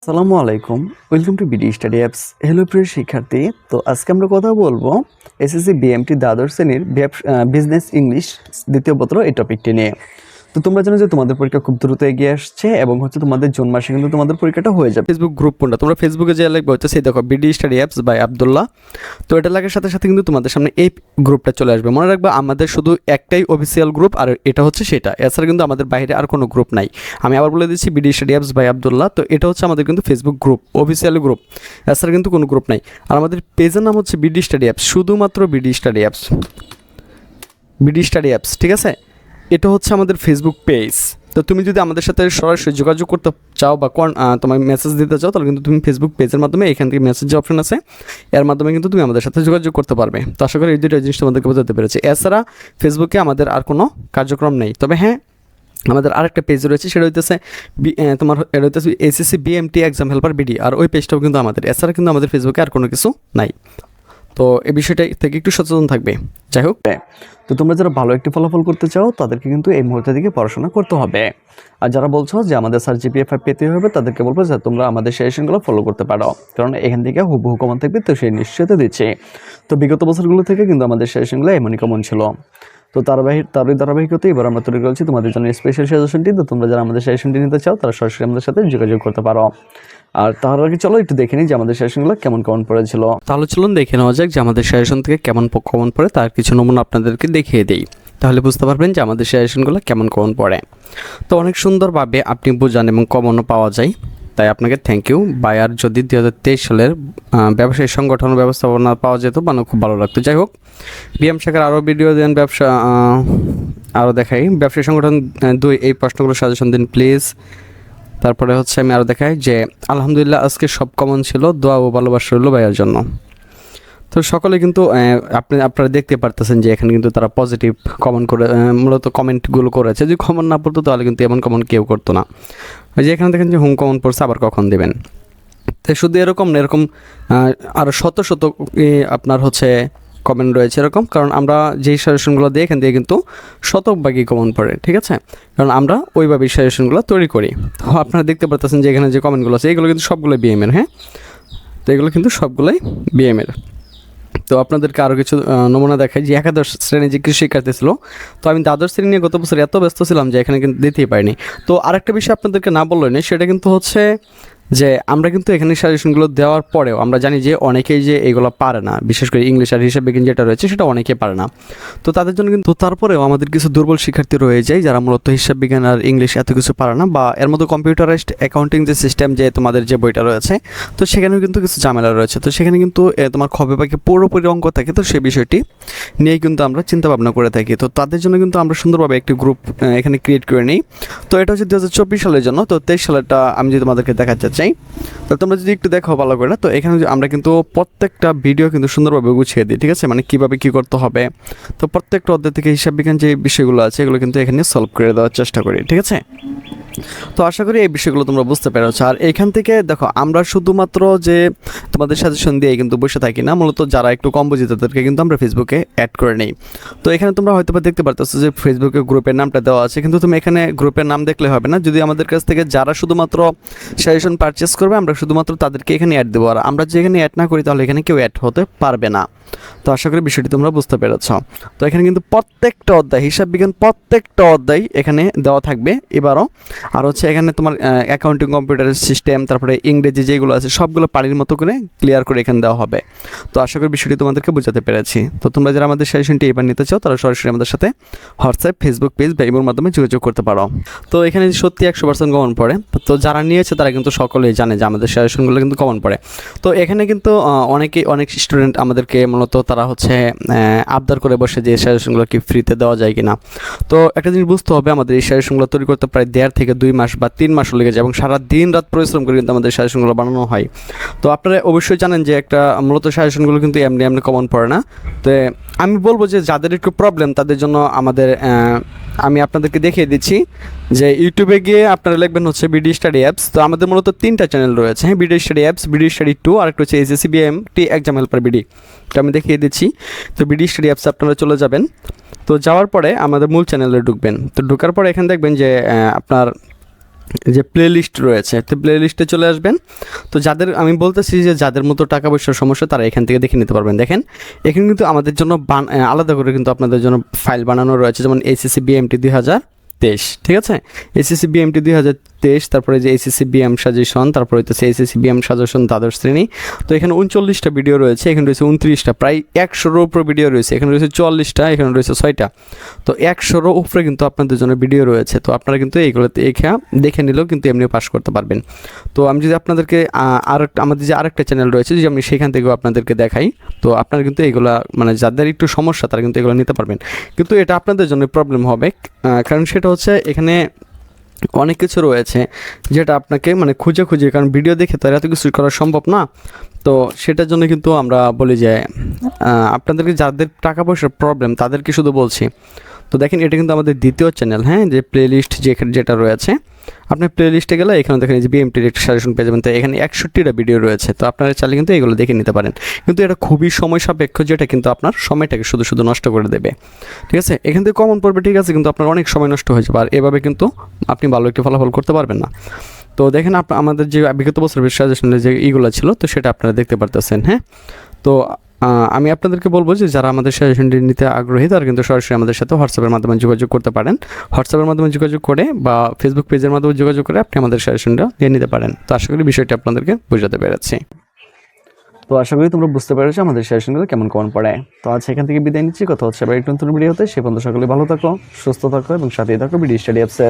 আসসালামু আলাইকুম, welcome to BD study apps. Hello প্রিয় শিক্ষার্থী, তো আজকে আমরা কথা বলবো এসএসসি বিএমটি দ্বাদশ শ্রেণীর বিজনেস ইংলিশ দ্বিতীয় পত্র এই টপিকটি নিয়ে। তো তোমরা জানো যে তোমাদের পরীক্ষা খুব দ্রুত এগিয়ে আসছে এবং তোমাদের জুন মাসে কিন্তু তোমাদের পরীক্ষাটা হয়ে যাবে। ফেসবুক গ্রুপ কোনটা তোমরা ফেসবুকে যে লিখবে হচ্ছে সেই দেখো BD study apps by Abdullah. তো এটা লাগার সাথে সাথে কিন্তু তোমাদের সামনে এই গ্রুপটা চলে আসবে। মনে রাখবে আমাদের শুধু একটাই অফিসিয়াল গ্রুপ, আর এটা হচ্ছে সেটা। এছাড়া কিন্তু আমাদের বাইরে আর কোনো গ্রুপ নাই। আমি আবার বলে দিচ্ছি BD study apps by Abdullah. তো এটা হচ্ছে আমাদের কিন্তু ফেসবুক গ্রুপ, অফিসিয়াল গ্রুপ। এছাড়া কিন্তু কোনো গ্রুপ নাই। আর আমাদের পেজের নাম হচ্ছে বিডি স্টাডি অ্যাপস, শুধুমাত্র BD study apps, BD study apps, ঠিক আছে। এটা হচ্ছে আমাদের ফেসবুক পেজ। তো তুমি যদি আমাদের সাথে সরাসরি যোগাযোগ করতে চাও বা তোমার মেসেজ দিতে চাও, তাহলে কিন্তু তুমি ফেসবুক পেজের মাধ্যমে এখান থেকে মেসেজ যে অপশন আছে এর মাধ্যমে কিন্তু তুমি আমাদের সাথে যোগাযোগ করতে পারবে। তো আশা করি এই দুটো জিনিস তোমাদেরকে বোঝাতে পেরেছি। এছাড়া ফেসবুকে আমাদের আর কোনো কার্যক্রম নেই। তবে হ্যাঁ, আমাদের আরেকটা পেজ রয়েছে, সেটা হইতেছে তোমার এটা হইতেছে SSC BMT exam helper BD, আর ওই পেজটাও কিন্তু আমাদের। এছাড়া কিন্তু আমাদের ফেসবুকে আর কোনো কিছু নাই। তো এই বিষয়টা থেকে একটু সচেতন থাকবে। যাই হোক, তো তোমরা যারা ভালো একটি ফলাফল করতে চাও তাদেরকে কিন্তু এই মুহূর্তে থেকে পড়াশোনা করতে হবে। আর যারা বলছো যে আমাদের স্যার জিপিএ 5 পেতে হবে, তাদেরকে বলবো যে তোমরা আমাদের সাজেশনগুলো ফলো করতে পারো, কারণ এখান থেকে হুবহু কমন থাকবে, তো সেই নিশ্চয়তা দিচ্ছে। তো বিগত বছরগুলো থেকে কিন্তু আমাদের সাজেশনগুলো এমনই কমন ছিল। তো তারই ধারাবাহিকতায় এবার আমরা তৈরি করেছি তোমাদের জন্য স্পেশাল সাজেশনটি। তো তোমরা যারা আমাদের সাজেশনটি নিতে চাও তারা সরাসরি আমাদের সাথে যোগাযোগ করতে পারো। আর তার আগে চলো একটু দেখে নিই যে আমাদের সাজেশনগুলো কেমন কমন পড়েছিল। তাহলে চলুন দেখে নেওয়া যাক যে আমাদের সাজেশন থেকে কেমন কমন পড়ে, তার কিছু নমুনা আপনাদেরকে দেখিয়ে দিই। তাহলে বুঝতে পারবেন যে আমাদের সাজেশনগুলো কেমন কমন পড়ে। তো অনেক সুন্দরভাবে আপনি বোঝান এবং কমনও পাওয়া যায়, তাই আপনাকে থ্যাংক ইউ। বায়ার যদি 2023 সালের ব্যবসায়ী সংগঠন ব্যবস্থাপনা পাওয়া যেত মানে খুব ভালো লাগতো। যাই হোক, বিএম শাখার আরও ভিডিও দেন, আরও দেখাই ব্যবসায়ী সংগঠন 2 এই প্রশ্নগুলো সাজেশন দিন প্লিজ। তারপরে হচ্ছে আমি আরও দেখাই যে আলহামদুলিল্লাহ আজকে সব কমন ছিল, দোয়া ও ভালোবাসা রইল ভাইয়ার জন্য। তো সকলে কিন্তু আপনারা দেখতে পারতেছেন যে এখানে কিন্তু তারা পজিটিভ কমন করে মূলত কমেন্টগুলো করেছে। যদি কমন না পড়তো তাহলে কিন্তু এমন কমন কেউ করতো না। ওই যে এখানে দেখেন যে হুম কমন পড়ছে, আবার কখন দেবেন। তো শুধু এরকম না, এরকম আরও শত শত আপনার হচ্ছে কমেন্ট রয়েছে এরকম, কারণ আমরা যেই সাজেশনগুলো দিই এখান থেকে কিন্তু শতভাগই কমন পড়ে, ঠিক আছে, কারণ আমরা ওইভাবেই সাজেশনগুলো তৈরি করি। তো আপনারা দেখতে পারতেছেন যে এখানে যে কমেন্টগুলো আছে এগুলো কিন্তু সবগুলোই বিএমের। হ্যাঁ, তো এগুলো কিন্তু সবগুলোই বিএমের। তো আপনাদেরকে আরও কিছু নমুনা দেখাই যে একাদশ শ্রেণী যে কৃষি শিক্ষার্থী ছিল, তো আমি দ্বাদশ শ্রেণী নিয়ে গত বছর এত ব্যস্ত ছিলাম যে এখানে কিন্তু দিতেই পারিনি। তো আরেকটা বিষয় আপনাদেরকে না বললেই নেই, সেটা কিন্তু হচ্ছে যে আমরা কিন্তু এখানে সাজেশনগুলো দেওয়ার পরেও আমরা জানি যে অনেকেই যে এগুলো পারে না, বিশেষ করে ইংলিশ আর হিসাব বিজ্ঞান যেটা রয়েছে সেটা অনেকেই পারে না। তো তাদের জন্য কিন্তু তারপরেও আমাদের কিছু দুর্বল শিক্ষার্থী রয়ে যায় যারা মূলত হিসাব বিজ্ঞান আর ইংলিশ এত কিছু পারে না, বা এর মধ্যে কম্পিউটারাইজড অ্যাকাউন্টিং যে সিস্টেম যে তোমাদের যে বইটা রয়েছে, তো সেখানেও কিন্তু কিছু ঝামেলা রয়েছে। তো সেখানে কিন্তু তোমার খবে পাখি পুরোপুরি অঙ্ক থাকে, তো সেই বিষয়টি নিয়েই কিন্তু আমরা চিন্তা ভাবনা করে থাকি। তো তাদের জন্য কিন্তু আমরা সুন্দরভাবে একটি গ্রুপ এখানে ক্রিয়েট করে নিই। তো এটা হচ্ছে 2024 সালের জন্য। তো 23 সালেরটা আমি যদি তোমাদেরকে দেখাতে চাই, তো তোমরা যদি একটু দেখো ভালো করে, তো এখানে আমরা কিন্তু প্রত্যেকটা ভিডিও কিন্তু সুন্দরভাবে গুছিয়ে দিই, ঠিক আছে, মানে কীভাবে কী করতে হবে। তো প্রত্যেকটা অধ্যায় থেকে হিসাব বিজ্ঞান যে বিষয়গুলো আছে এগুলো কিন্তু এখানে সলভ করে দেওয়ার চেষ্টা করি, ঠিক আছে। তো আশা করি এই বিষয়গুলো তোমরা বুঝতে পেরেছো। আর এখান থেকে দেখো আমরা শুধুমাত্র যে তোমাদের সাজেশন দিয়ে কিন্তু বসে থাকি না, মূলত যারা একটু কম বুঝি তাদেরকে কিন্তু আমরা ফেসবুকে অ্যাড করে নিই। তো এখানে তোমরা হয়তো দেখতে পারতেছো যে ফেসবুকে গ্রুপের নামটা দেওয়া আছে, কিন্তু তুমি এখানে গ্রুপের নাম দেখলে হবে না। যদি আমাদের কাছ থেকে যারা শুধুমাত্র সাজেশন পারচেস করবে আমরা শুধুমাত্র তাদেরকে এখানে অ্যাড দেবো, আর আমরা যে এখানে অ্যাড না করি তাহলে এখানে কেউ অ্যাড হতে পারবে না। তো আশা করি বিষয়টি তোমরা বুঝতে পেরেছ। তো এখানে কিন্তু প্রত্যেকটা অধ্যায় হিসাব বিজ্ঞান প্রত্যেকটা অধ্যায় এখানে দেওয়া থাকবে এবারও। আর হচ্ছে এখানে তোমার অ্যাকাউন্টিং কম্পিউটার সিস্টেম, তারপরে ইংরেজি যেগুলো আছে সবগুলো পানির মতো করে ক্লিয়ার করে এখানে দেওয়া হবে। তো আশা করি বিষয়টি তোমাদেরকে বোঝাতে পেরেছি। তো তোমরা যারা আমাদের সাজেশনটি এবার নিতে চাও তারা সরাসরি আমাদের সাথে হোয়াটসঅ্যাপ, ফেসবুক পেজ বা ইমোর মাধ্যমে যোগাযোগ করতে পারো। তো এখানে সত্যি 100% কমন পড়ে। তো যারা নিয়েছে তারা কিন্তু সকলেই জানে যে আমাদের সাজেশনগুলো কিন্তু কমন পড়ে। তো এখানে কিন্তু অনেক স্টুডেন্ট আমাদেরকে মূলত তারা হচ্ছে আবদার করে বসে যে সাজেশনগুলো কি ফ্রিতে দেওয়া যায় কিনা। তো একটা জিনিস বুঝতে হবে, আমাদের এই সাজেশনগুলো তৈরি করতে প্রায় 1.5 থেকে 2 মাস বা 3 মাসও লেগে যায়, এবং সারা দিন রাত পরিশ্রম করে কিন্তু আমাদের সাজেশনগুলো বানানো হয়। তো আপনারা অবশ্যই জানেন যে একটা মূলত সাজেশনগুলো কিন্তু এমনি এমনি কমন পড়ে না। তো আমি বলবো যে যাদের একটু প্রবলেম তাদের জন্য আমি আপনাদেরকে দেখিয়ে দিচ্ছি যে ইউটিউবে গিয়ে আপনারা লিখবেন হচ্ছে বিডি স্টাডি অ্যাপস। তো আমাদের মূলত 3টা চ্যানেল রয়েছে, হ্যাঁ, BD study apps, BD study 2, আর একটা হচ্ছে SSC BMT exam helper BD. তো আমি দেখিয়ে দিচ্ছি। তো বিডি স্টাডি অ্যাপস আপনারা চলে যাবেন। তো যাওয়ার পরে আমাদের মূল চ্যানেলে ঢুকবেন। তো ঢোকার পরে এখানে দেখবেন যে আপনার যে প্লে লিস্ট রয়েছে, তো প্লে লিস্টে চলে আসবেন। তো যাদের আমি বলতেছি যে যাদের মতো টাকা পয়সার সমস্যা তারা এখান থেকে দেখে নিতে পারবেন। দেখেন এখানে কিন্তু আমাদের জন্য আলাদা করে কিন্তু আপনাদের জন্য ফাইল বানানো রয়েছে, যেমন এসএসসি বিএমটি 2023, ঠিক আছে, এসএসসি বিএমটি 2023, তারপরে যে এসএসসি বিএম সাজেশন, তারপরে হচ্ছে এসএসসি বিএম সাজেশন দ্বাদশ শ্রেণী। তো এখানে 39টা ভিডিও রয়েছে, এখানে রয়েছে 29টা, প্রায় 100-এর উপরে ভিডিও রয়েছে, এখানে রয়েছে 44টা, এখানে রয়েছে 6টা। তো 100-এর উপরে কিন্তু আপনাদের জন্য ভিডিও রয়েছে। তো আপনারা কিন্তু এইগুলোতে দেখে নিলেও কিন্তু এমনিও পাস করতে পারবেন। তো আমি যদি আপনাদেরকে আমাদের যে আরেকটা চ্যানেল রয়েছে, যে আমি সেখান থেকেও আপনাদেরকে দেখাই, তো আপনারা কিন্তু এইগুলা মানে যাদের একটু সমস্যা তারা কিন্তু এগুলো নিতে পারবেন। কিন্তু এটা আপনাদের জন্য প্রবলেম হবে, কারণ সেটা হচ্ছে এখানে অনেক কিছু রয়েছে যেটা আপনাকে মানে খুঁজে কারণ ভিডিও দেখে তো এত কিছু করা সম্ভব না। তো সেটার জন্য কিন্তু আমরা বলি যে আপনাদেরকে যাদের টাকা পয়সার প্রবলেম তাদেরকে শুধু বলছি। তো দেখেন এটা কিন্তু আমাদের দ্বিতীয় চ্যানেল, হ্যাঁ, যে প্লে লিস্ট যেটা রয়েছে, আপনি প্লে লিস্টে গেলে এখানে দেখেন যে বিএমটির একটা সাজেশন পেয়ে যাবেন। তো এখানে 61টা ভিডিও রয়েছে, তো আপনারা চাইলে কিন্তু এগুলো দেখে নিতে পারেন। কিন্তু এটা খুবই সময় সাপেক্ষ, যেটা কিন্তু আপনার সময়টাকে শুধু নষ্ট করে দেবে, ঠিক আছে। এখান থেকে কমন পড়বে, ঠিক আছে, কিন্তু আপনার অনেক সময় নষ্ট হয়ে যাবে, আর এভাবে কিন্তু আপনি ভালো একটি ফলাফল করতে পারবেন না। তো দেখেন আমাদের যে বিগত বছরের সাজেশনের যে ইগুলো ছিল, তো সেটা আপনারা দেখতে পারতেছেন, হ্যাঁ। তো আমি আপনাদেরকে বলবো যে যারা আমাদের সাজেশনটি নিতে আগ্রহী তারা কিন্তু সরাসরি আমাদের সাথে হোয়াটসঅ্যাপের মাধ্যমে যোগাযোগ করতে পারেন। হোয়াটসঅ্যাপের মাধ্যমে যোগাযোগ করে বা ফেসবুক পেজের মাধ্যমে যোগাযোগ করে আপনি আমাদের সাজেশনটা নিয়ে নিতে পারেন। তো আশা করি বিষয়টি আপনাদেরকে বোঝাতে পেরেছি। তো আশা করি তোমরা বুঝতে পেরেছো আমাদের সেশনগুলো কেমন পড়ে। তো আজ এখান থেকে বিদায় নিচ্ছি, কথা হচ্ছে আবার একটু নতুন ভিডিওতে। সে পর্যন্ত সকলে ভালো থাকো, সুস্থ থাকো এবং সাথে থাকো বিডি স্টাডি অ্যাপসে।